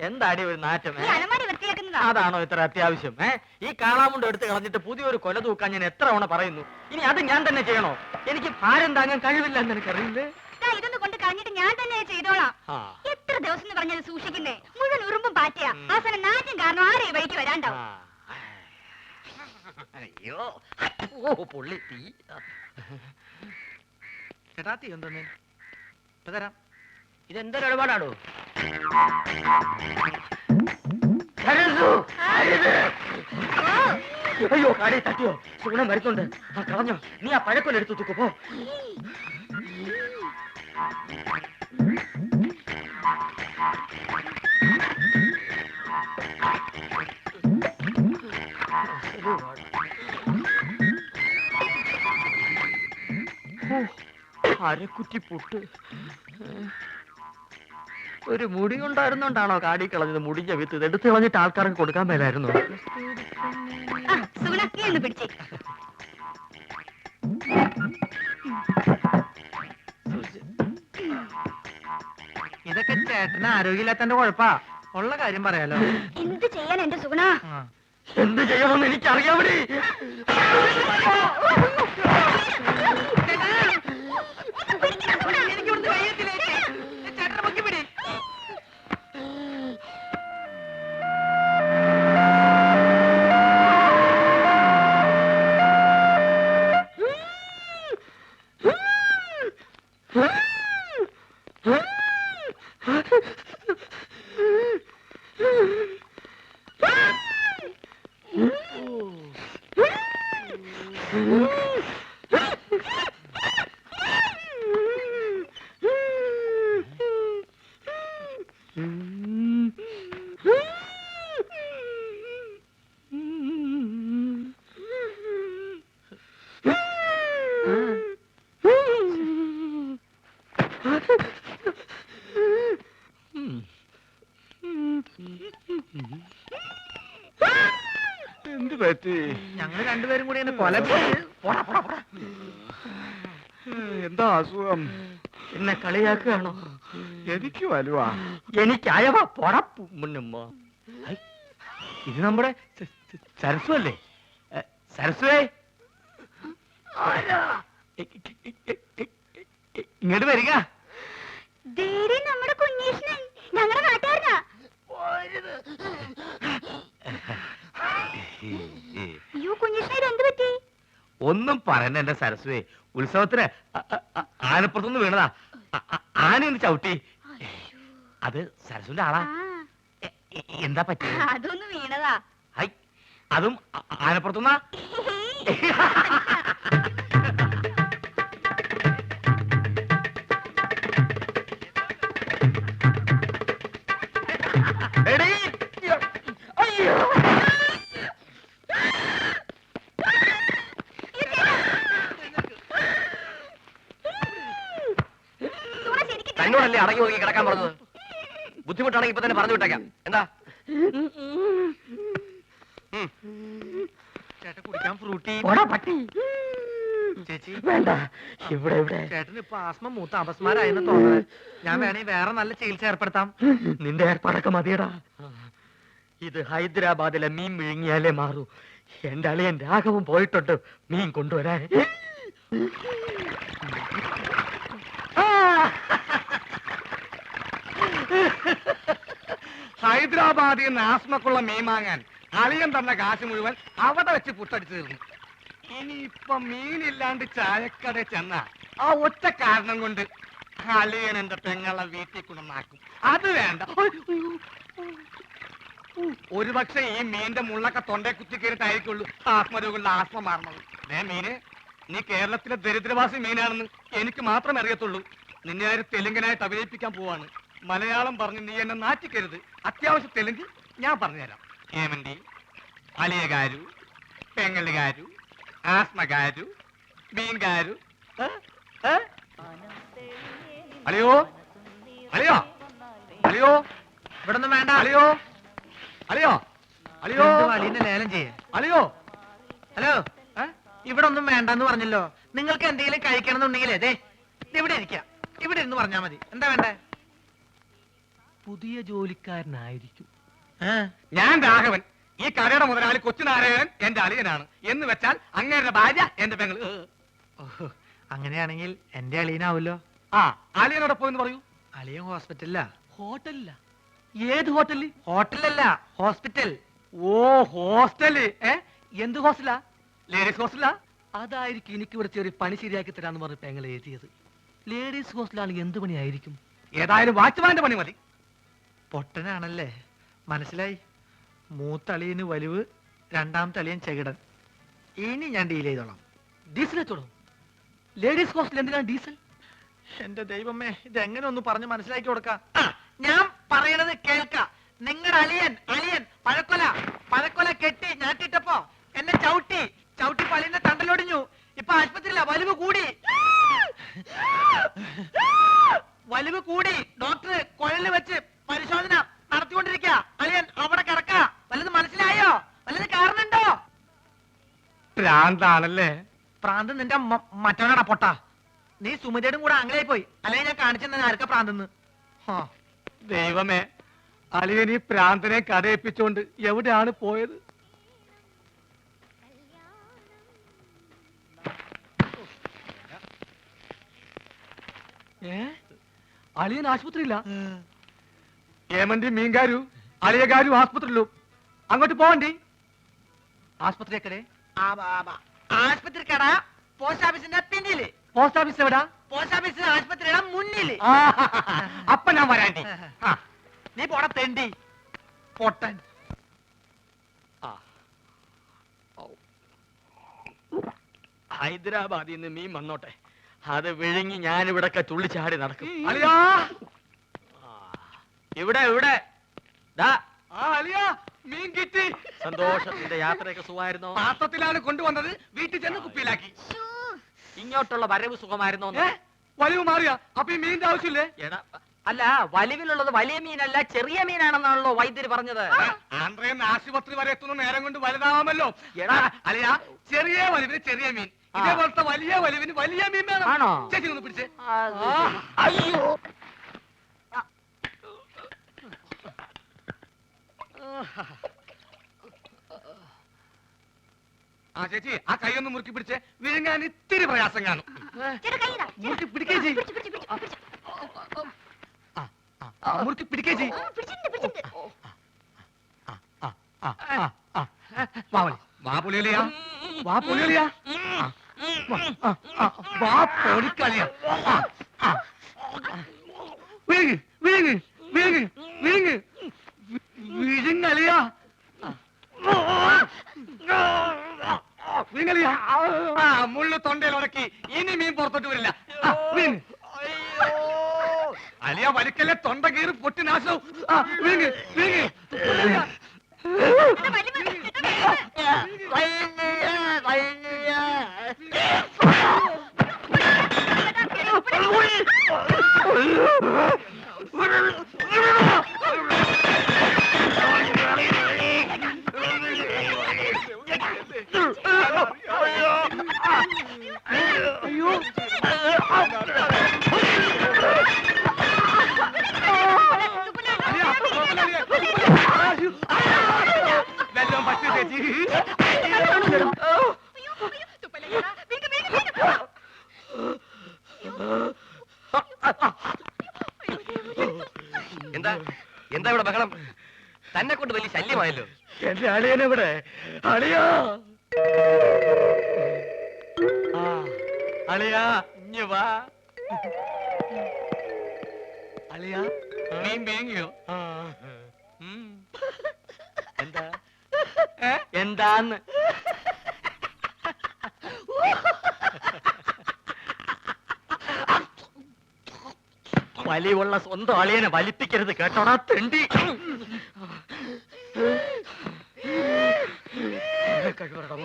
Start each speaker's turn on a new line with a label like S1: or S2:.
S1: എന്താടി ഒരു നാറ്റം? അതാണോ ഇത്ര അത്യാവശ്യം? ഈ കാളാമുണ്ട് എടുത്ത് കളഞ്ഞിട്ട് പുതിയൊരു കൊല തൂക്കാൻ ഞാൻ എത്ര തവണ പറയുന്നു. ഇനി അത് ഞാൻ തന്നെ ചെയ്യണോ? എനിക്ക് ഭാരം താങ്ങാൻ കഴിവില്ല എന്ന് എനിക്കറിയില്ലേ.
S2: ഇതൊന്നും കൊണ്ട് കളഞ്ഞിട്ട് ഞാൻ തന്നെ ചെയ്തോളാം. എത്ര ദിവസം എന്ന് പറഞ്ഞത് സൂക്ഷിക്കുന്നേ? മുഴുവൻ ഉറുമ്പും പാറ്റിയ അവസാനം നാറ്റും കാരണം ആരെ വഴിക്ക് വരാണ്ടാവും.
S1: അയ്യോ പൊള്ളി തീ. ചേട്ടാ തീ എന്തോന്നേ തരാം. ഇതെന്തൊരു ഇടപാടാണോ? അയ്യോ കാടി തട്ടിയോ? സുഗുണം വരുന്നുണ്ട്. കളഞ്ഞോ? നീ ആ പഴക്കൊല്ല എടുത്തു തൂക്കു പോ. അരക്കുറ്റി പുട്ട്. ഒരു മുടി കൊണ്ടായിരുന്നോണ്ടാണോ കാടി കളഞ്ഞത്? മുടിഞ്ഞ വിത്ത് ഇത് എടുത്ത് കളഞ്ഞിട്ട് ആൾക്കാർക്ക് കൊടുക്കാൻ മേലായിരുന്നു. ഇതൊക്കെ ചേട്ടന് ആരോഗ്യമില്ലാത്തന്റെ കുഴപ്പാ. ഉള്ള കാര്യം പറയാലോ.
S2: എന്ത് ചെയ്യാൻ എന്റെ സുഗുണ?
S1: എന്ത് ചെയ്യണമെന്ന് എനിക്കറിയാം. എന്ത് പറ്റി? ഞങ്ങൾ രണ്ടുപേരും കൂടി കൊല. എന്താ അസുഖം? എന്നെ കളിയാക്കുകയാണോ? എനിക്ക് വലുവാ. എനിക്കയവാ പൊടപ്പു മുന്നമ്മ. ഇത് നമ്മുടെ സരസ്വ അല്ലേ? സരസ്വേ ഇങ്ങോട്ട് വരിക.
S2: നമ്മുടെ കുഞ്ഞീഷ്ണൻ ഞങ്ങളുടെ നാട്ടുകാരനാ. അയ്യോ കുഞ്ഞീഷ്ണൻ എന്ത് പറ്റി?
S1: ഒന്നും പറയണ്ട എന്റെ സരസ്വേ. ഉത്സവത്തിന് ആനപ്പുറത്തുനിന്ന് വീണതാ. ആനയൊന്ന് ചവിട്ടി. അത് സരസ്വന്റെ ആളാ. എന്താ പറ്റി?
S2: അതൊന്ന് വീണതാ.
S1: അതും ആനപ്പുറത്തുനിന്നാ? തന്നോടല്ലേ അടങ്ങി ഒതുങ്ങി കിടക്കാൻ പറഞ്ഞത്? ബുദ്ധിമുട്ടാണെങ്കിൽ ഇപ്പൊ തന്നെ പറഞ്ഞു വിട്ടേക്കാം. എന്താ ചേട്ടൻ കുടിക്കാൻ ഫ്രൂട്ടി? ചേച്ചി വേണ്ട. ഇവിടെ ചേട്ടന് ഇപ്പൊ ആസ്മ മൂത്ത അപസ്മാരായെന്ന് തോന്നുന്നത്. ഞാൻ വേണേ വേറെ നല്ല ചികിത്സ ഏർപ്പെടുത്താം. നിന്റെ ഏർപ്പാടൊക്കെ മതിയടാ. ഇത് ഹൈദരാബാദിലെ മീൻ വിഴുങ്ങിയാലേ മാറൂ. എന്റെ അളിയൻ രാഘവൻ പോയിട്ടുണ്ട് മീൻ കൊണ്ടുവരാൻ. ഹൈദരാബാദിൽ നിന്ന് ആസ്മക്കുള്ള മീൻ വാങ്ങാൻ അളിയൻ തന്ന കാശ് മുഴുവൻ അവിടെ വെച്ച് പുട്ടടിച്ചു തീർന്നു. ഇനിയിപ്പൊ മീനില്ലാണ്ട് ചായക്കട ചെന്ന ആ ഒറ്റ കാരണം കൊണ്ട് അളിയൻ എന്റെ പെങ്ങളെ വീട്ടിൽ കൊണ്ടുവന്നാക്കും. അത് വേണ്ട. ഒരുപക്ഷെ ഈ മീന്റെ മുള്ളൊക്കെ തൊണ്ടേ കുത്തി കയറിട്ടായിരിക്കുള്ളൂ ആത്മരോഗങ്ങളുടെ ആസ്മ മാറണത്. മീന് നീ കേരളത്തിലെ ദരിദ്രവാസി മീനാണെന്ന് എനിക്ക് മാത്രമേ അറിയത്തുള്ളൂ. നിന്നെ ആര് തെലുങ്കനായിട്ട് അഭിനയിപ്പിക്കാൻ പോവാണ്. മലയാളം പറഞ്ഞ് നീ എന്നെ നാറ്റിക്കരുത്. അത്യാവശ്യം തെലുങ്ക് ഞാൻ പറഞ്ഞുതരാം. ഏമന്തി, അലിയകാരു, പെങ്ങലുകാരു, ആസ്മകാരു, മീൻകാരു. അളിയോ അളിയോ അളിയോ ഇവിടെ ഒന്നും വേണ്ട. അളിയോ അളിയോ അളിയോ അളിയനെ ലേലം ചെയ്യേ. അളിയോ ഹലോ ഇവിടെ ഒന്നും വേണ്ടെന്ന് പറഞ്ഞല്ലോ. നിങ്ങൾക്ക് എന്തെങ്കിലും കഴിക്കണം എന്നുണ്ടെങ്കിലേ ദേ ഇവിടെ ഇരിക്കാം. ഇവിടെ ഇരുന്ന് പറഞ്ഞാൽ മതി. എന്താ വേണ്ടേ? പുതിയ ജോലിക്കാരനായിരിക്കും. ഞാൻ രാഘവൻ, ഈ കടയുടെ മുതലാളി കൊച്ചുനാരായണൻ എന്റെ അളിയനാണ്. എന്ന് വെച്ചാൽ അങ്ങേരുടെ ഭാര്യ എന്റെ പെങ്ങൾ.
S3: അങ്ങനെയാണെങ്കിൽ എന്റെ അളിയനാവല്ലോ.
S1: ആ, അളിയനോടൊപ്പം എന്ന് പറയൂ.
S3: അളിയൻ ഹോസ്പിറ്റലിലാ.
S1: ഹോട്ടലില്ല? ഏത് ഹോട്ടലിൽ?
S3: ഹോട്ടലല്ല, ഹോസ്പിറ്റൽ.
S1: ഓ, ഹോസ്റ്റല്. എന്ത് ഹോസ്റ്റലാ? ലേഡീസ് ഹോസ്റ്റലാ? അതായിരിക്കും എനിക്ക് ഇവിടെ ചെറിയ പണി ശരിയാക്കി തരാന്ന് പറഞ്ഞ് പെങ്ങൾ എഴുതിയത്. ലേഡീസ് ഹോസ്റ്റലാണെങ്കിൽ എന്ത് പണിയായിരിക്കും? ഏതായാലും വാച്ച്മാന്റെ പണി മതി.
S3: പൊട്ടനാണല്ലേ, മനസ്സിലായി. മൂത്തളിയന് വലിവ്, രണ്ടാമത്തെ അളിയൻ ചെകിടൻ. ഇനി ഞാൻ ഡീൽ ചെയ്തോളാം.
S1: ഡീസൽ വെച്ചോളൂ. ലേഡീസ് ഹോസ്റ്റൽ എന്തിനാണ് ഡീസൽ?
S3: എന്റെ ദൈവമേ, ഇതെങ്ങനെ ഒന്ന് പറഞ്ഞ് മനസ്സിലാക്കി കൊടുക്കാം. ഞാൻ പറയണത് കേൾക്ക. നിങ്ങളുടെ അളിയൻ പഴക്കൊല കെട്ടി ഞാറ്റിട്ടപ്പോ എന്നെ ചവിട്ടി പളിന്റെ തണ്ടലൊടിഞ്ഞു. ഇപ്പൊ ആശുപത്രിയില്ല, വലിവ് കൂടി. ഡോക്ടർ കുഴലിൽ വെച്ച് പരിശോധന നടത്തിക്കൊണ്ടിരിക്കുക. അളിയൻ അവിടെ കിടക്ക. വല്ലത് മനസ്സിലായോ? വല്ലത് കാരണുണ്ടോ?
S1: ഭ്രാന്താണല്ലേ?
S3: പ്രാന്ത് നിന്റെ മറ്റവനാടാ പൊട്ട. നീ സുമിതയുടെ കൂടെ ആംഗ്ലയായി പോയി. അല്ലെങ്കിൽ ഞാൻ കാണിച്ചെന്ന ആർക്ക പ്രാന്തെന്ന്.
S1: ദൈവമേ, അളിയൻ ഈ പ്രാന്തനെ കഥയിപ്പിച്ചോണ്ട് എവിടെയാണ് പോയത്? അളിയൻ ആശുപത്രിയില്ല? ഏമന്റി മീൻകാരു അളിയകാരും ആസ്പത്രിയിലും. അങ്ങോട്ട് പോവണ്ടി. ആസ്പത്രി എക്കടെ?
S3: ആശുപത്രി കട പോസ്റ്റ് ഓഫീസിന്റെ പിന്നില്.
S1: പോസ്റ്റ് ഓഫീസ് എവിടാ?
S3: പോസ്റ്റ് ഓഫീസ് ആശുപത്രിയുടെ മുന്നില്.
S1: അപ്പൊ ഞാൻ വരാണ്ടി.
S3: നീ പോട തെണ്ടി പൊട്ടൻ.
S4: ഹൈദരാബാദിൽ നിന്ന് മീൻ വന്നോട്ടെ, അത് വിഴുങ്ങി ഞാനിവിടൊക്കെ തുള്ളിച്ചാടി നടക്കും.
S1: അളിയാ,
S4: ഇവിടെ ദാ
S1: അളിയാ, മീൻ കിട്ടി.
S4: സന്തോഷത്തിന്റെ യാത്രയൊക്കെ സുഖമായിരുന്നോ?
S1: പാത്രത്തിലാണ് കൊണ്ടുവന്നത്, വീട്ടിൽ ചെന്ന് കുപ്പിയിലാക്കി.
S4: ഇങ്ങോട്ടുള്ള വരവ് സുഖമായിരുന്നോ?
S1: വലിവ് മാറിയാ? അപ്പൊ ഈ മീനിന്റെ ആവശ്യമില്ലേ?
S4: എടാ, അല്ല, വലിവിലുള്ളത് വലിയ മീനല്ല ചെറിയ മീനാണെന്നാണല്ലോ വൈദ്യര് പറഞ്ഞത്.
S1: ആന്ധ്രയിൽ ആശുപത്രി വരെ എത്തുന്ന നേരം കൊണ്ട് വലുതാവാമല്ലോ.
S4: എടാ
S1: അളിയാ, ചെറിയ വലിവിന് ചെറിയ മീൻ, ഇതേപോലത്തെ വലിയ വലിവിന് വലിയ മീൻ വേണം.
S4: ആണോ?
S1: ചേച്ചി ഒന്ന് പിടിച്ചേ.
S4: അയ്യോ,
S1: ആ ചേച്ചി, ആ കൈ ഒന്ന് മുറുക്കി പിടിച്ചേ. വിഴുങ്ങാൻ ഇത്തിരി പ്രയാസം കാണും. മുറുക്കി പിടിക്കേ ചെയ്. മുറുക്കി പിടിക്കേ ചെയ്. വാ പുളിയലിയാ, വാ പുളിയലിയാ, വാ പൊടിക്കളിയാ. വിഴുങ്ങ് വിഴുങ്ങ് വിഴുങ്ങ് വിഴുങ്ങ് വിഴുങ്ങലിയാ, വിഴുങ്ങലിയാ. മുള്ളു തൊണ്ടയിൽ ഉടക്കി. ഇനി മീൻ പുറത്തോട്ട് വരില്ല. അലിയ വലിക്കല്ലേ, തൊണ്ട കീറി പൊട്ടി നാശവും. വിഴുങ്ങ് വിഴുങ്ങ്. വെല്ലം പറ്റു ചേച്ചി.
S4: എന്താ ഇവിടെ ബഹളം? തന്നെ കൊണ്ട് വലിയ ശല്യമായല്ലോ.
S1: എന്റെ അളിയനെവിടെ? അളിയാ,
S4: അളിയാ, ഇഞ്ഞ് വാ.
S1: അളിയാ, മീൻ വേങ്ങിയോ?
S4: എന്താ എന്താന്ന്? വലിവുള്ള സ്വന്തം അളിയനെ വലിപ്പിക്കരുത് കേട്ടോടാ തെണ്ടി. കഴിവറടാ.